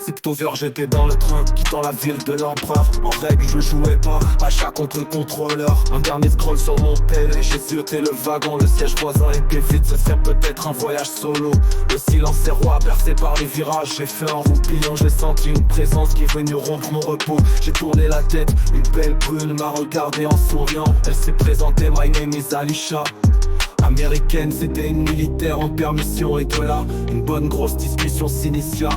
Septover, j'étais dans le train, quittant la ville de l'empereur. En règle, je jouais pas, achat contre le contrôleur. Un dernier scroll sur mon tel et j'ai zioté le wagon. Le siège voisin était vide, ce serait peut-être un voyage solo. Le silence est roi, bercé par les virages. J'ai fait un roupillon, j'ai senti une présence qui est venue rompre mon repos. J'ai tourné la tête, une belle brune m'a regardé en souriant. Elle s'est présentée, my name is Alisha. Américaine, c'était une militaire en permission. Et que là, une bonne grosse discussion s'initia.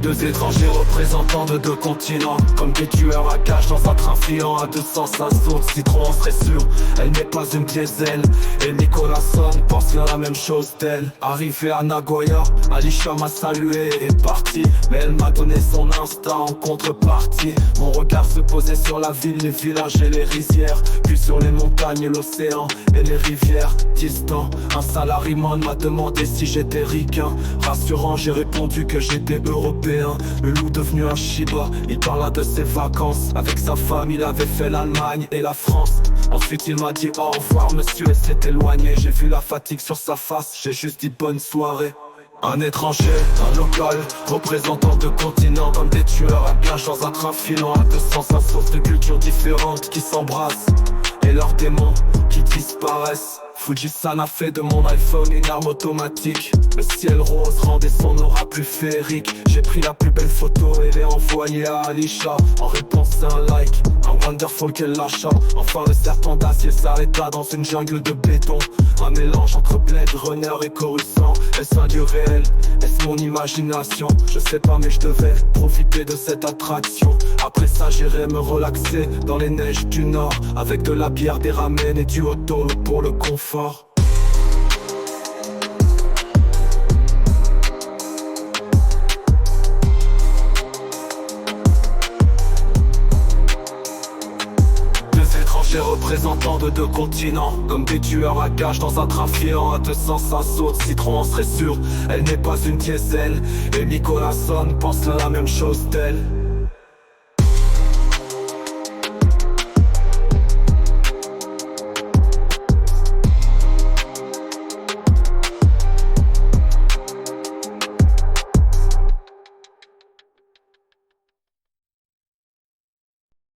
Deux étrangers représentants de deux continents, comme des tueurs à gages dans un train filant à 200 saut. Citron en serait sûr, elle n'est pas une diesel. Et Nicolasson pense bien la même chose d'elle. Arrivé à Nagoya, Alisha m'a salué et est partie. Mais elle m'a donné son instinct en contrepartie. Mon regard se posait sur la ville, les villages et les rizières. Puis sur les montagnes, l'océan et les rivières. Distant, un salariman m'a demandé si j'étais ricain. Rassurant, j'ai répondu que j'étais européen. Le loup devenu un Shiba, il parla de ses vacances. Avec sa femme il avait fait l'Allemagne et la France. Ensuite il m'a dit au revoir monsieur et s'est éloigné. J'ai vu la fatigue sur sa face, j'ai juste dit bonne soirée. Un étranger, un local, représentant de continents. Comme des tueurs à gages dans un train filant à 205 sources de cultures différentes qui s'embrassent. Et leurs démons qui disparaissent. Fujisan a fait de mon iPhone une arme automatique. Le ciel rose rendait son aura plus féerique. J'ai pris la plus belle photo et l'ai envoyée à Alisha. En réponse à un like, un wonderful qu'elle lâcha. Enfin le serpent d'acier s'arrêta dans une jungle de béton. Un mélange entre Blade Runner et Coruscant. Est-ce un dieu réel? Est-ce mon imagination? Je sais pas mais je devais profiter de cette attraction. Après ça j'irai me relaxer dans les neiges du nord. Avec de la bière, des ramen et du hot-dog pour le confort. Étrangers représentants de deux continents, comme des tueurs à gages dans un train filant à 200 sauts. Citron en serait sûr, elle n'est pas une diesel. Et Nicolasson pense la même chose d'elle.